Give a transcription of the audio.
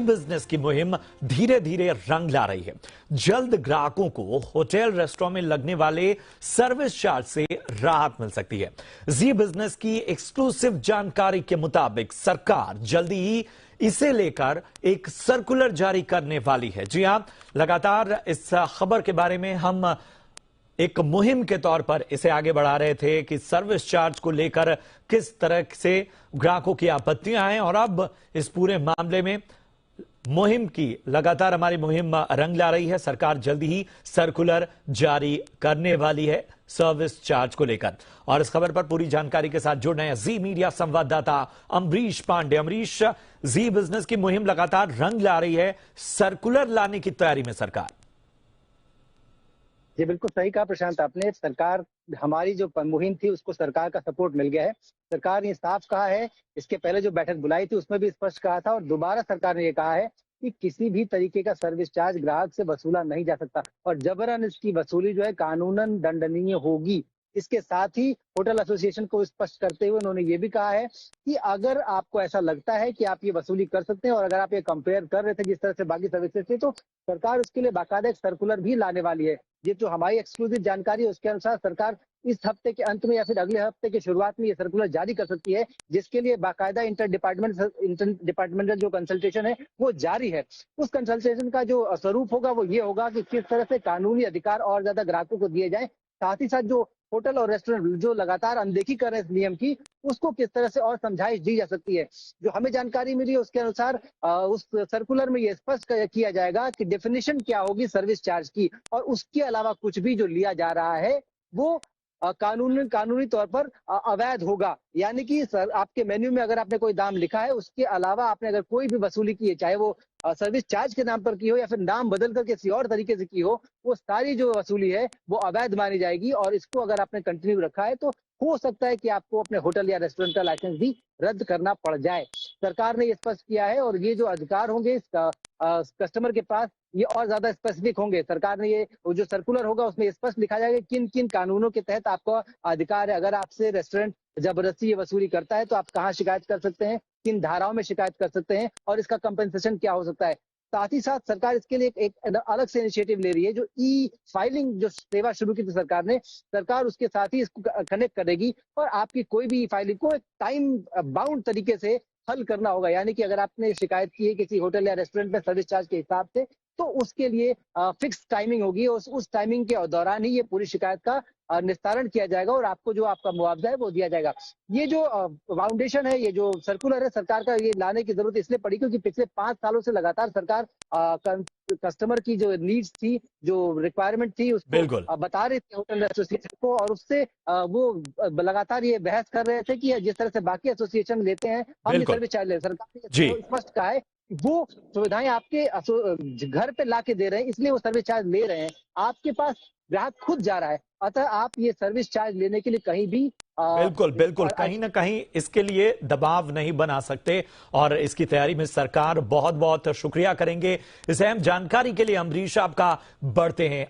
Business की मुहिम धीरे धीरे रंग ला रही है। जल्द ग्राहकों को होटल रेस्टोरेंट में लगने वाले सर्विस चार्ज से राहत मिल सकती है। जी बिजनेस की एक्सक्लूसिव जानकारी के मुताबिक सरकार जल्दी ही इसे लेकर एक सर्कुलर जारी करने वाली है। जी हां, लगातार इस खबर के बारे में हम एक मुहिम के तौर पर इसे आगे बढ़ा रहे थे कि सर्विस चार्ज को लेकर किस तरह से ग्राहकों की आपत्तियां हैं, और अब इस पूरे मामले में मुहिम की लगातार हमारी मुहिम रंग ला रही है। सरकार जल्दी ही सर्कुलर जारी करने वाली है सर्विस चार्ज को लेकर। और इस खबर पर पूरी जानकारी के साथ जुड़ रहे हैं जी मीडिया संवाददाता अमरीश पांडे। अमरीश, जी बिजनेस की मुहिम लगातार रंग ला रही है, सर्कुलर लाने की तैयारी में सरकार। जी बिल्कुल सही कहा प्रशांत आपने। सरकार, हमारी जो मुहिम थी उसको सरकार का सपोर्ट मिल गया है। सरकार ने साफ कहा है, इसके पहले जो बैठक बुलाई थी उसमें भी स्पष्ट कहा था, और दोबारा सरकार ने ये कहा है कि किसी भी तरीके का सर्विस चार्ज ग्राहक से वसूला नहीं जा सकता, और जबरन इसकी वसूली जो है कानूनन दंडनीय होगी। इसके साथ ही होटल एसोसिएशन को स्पष्ट करते हुए उन्होंने ये भी कहा है कि अगर आपको ऐसा लगता है कि आप ये वसूली कर सकते हैं, और अगर आप ये कंपेयर कर रहे थे जिस तरह से बाकी सर्विसेज थे, तो सरकार उसके लिए बाकायदा एक सर्कुलर भी लाने वाली है। ये जो हमारी एक्सक्लूसिव जानकारी है उसके अनुसार सरकार इस हफ्ते के अंत में या फिर अगले हफ्ते के शुरुआत में ये सर्कुलर जारी कर सकती है, जिसके लिए बाकायदा इंटर डिपार्टमेंटल जो कंसल्टेशन है वो जारी है। उस कंसल्टेशन का जो स्वरूप होगा वो ये होगा कि किस तरह से कानूनी अधिकार और ज्यादा ग्राहकों को दिए जाए, साथ ही साथ जो होटल और रेस्टोरेंट जो लगातार अनदेखी कर रहे हैं इस नियम की, उसको किस तरह से और समझाइश दी जा सकती है। जो हमें जानकारी मिली है उसके अनुसार उस सर्कुलर में ये स्पष्ट किया जाएगा कि डेफिनेशन क्या होगी सर्विस चार्ज की, और उसके अलावा कुछ भी जो लिया जा रहा है वो कानूनी तौर पर अवैध होगा। यानी कि सर, आपके मेन्यू में अगर आपने कोई दाम लिखा है, उसके अलावा आपने अगर कोई भी वसूली की है, चाहे वो सर्विस चार्ज के नाम पर की हो या फिर नाम बदल कर किसी और तरीके से की हो, वो सारी जो वसूली है वो अवैध मानी जाएगी। और इसको अगर आपने कंटिन्यू रखा है तो हो सकता है कि आपको अपने होटल या रेस्टोरेंट का लाइसेंस भी रद्द करना पड़ जाए। सरकार ने ये स्पष्ट किया है, और ये जो अधिकार होंगे इसका कस्टमर के पास, ये और ज्यादा स्पेसिफिक होंगे। सरकार ने ये जो सर्कुलर होगा उसमें स्पष्ट लिखा जाएगा किन किन कानूनों के तहत आपका अधिकार है। अगर आपसे रेस्टोरेंट जबरदस्ती ये वसूली करता है तो आप कहाँ शिकायत कर सकते हैं, किन धाराओं में शिकायत कर सकते हैं, और इसका कंपेंसेशन क्या हो सकता है। साथ ही साथ सरकार इसके लिए एक अलग से इनिशिएटिव ले रही है। जो ई फाइलिंग जो सेवा शुरू की थी सरकार ने, सरकार उसके साथ ही इसको कनेक्ट करेगी, और आपकी कोई भी ई फाइलिंग को एक टाइम बाउंड तरीके से हल करना होगा। यानी कि अगर आपने शिकायत की है किसी होटल या रेस्टोरेंट में सर्विस चार्ज के हिसाब से, तो उसके लिए फिक्स टाइमिंग होगी, और उस टाइमिंग के दौरान ही ये पूरी शिकायत का निस्तारण किया जाएगा, और आपको जो आपका मुआवजा है वो दिया जाएगा। ये जो फाउंडेशन है, ये जो सर्कुलर है सरकार का, ये लाने की जरूरत इसलिए पड़ी क्योंकि पिछले 5 सालों से लगातार सरकार कस्टमर की जो नीड्स थी, जो रिक्वायरमेंट थी, उसको बता रही थी होटल एसोसिएशन को, और उससे वो लगातार ये बहस कर रहे थे कि जिस तरह से बाकी एसोसिएशन लेते हैं हम भी सर्विस चार्ज ले। सरकार ने स्पष्ट कहा है वो सुविधाएं आपके घर पे ला के दे रहे हैं, इसलिए वो सर्विस चार्ज ले रहे हैं। आपके पास ग्राहक खुद जा रहा है, अतः आप ये सर्विस चार्ज लेने के लिए कहीं भी बिल्कुल बिल्कुल कहीं ना कहीं इसके लिए दबाव नहीं बना सकते, और इसकी तैयारी में सरकार बहुत बहुत शुक्रिया करेंगे इस अहम जानकारी के लिए। अमरीश, आपका बढ़ते हैं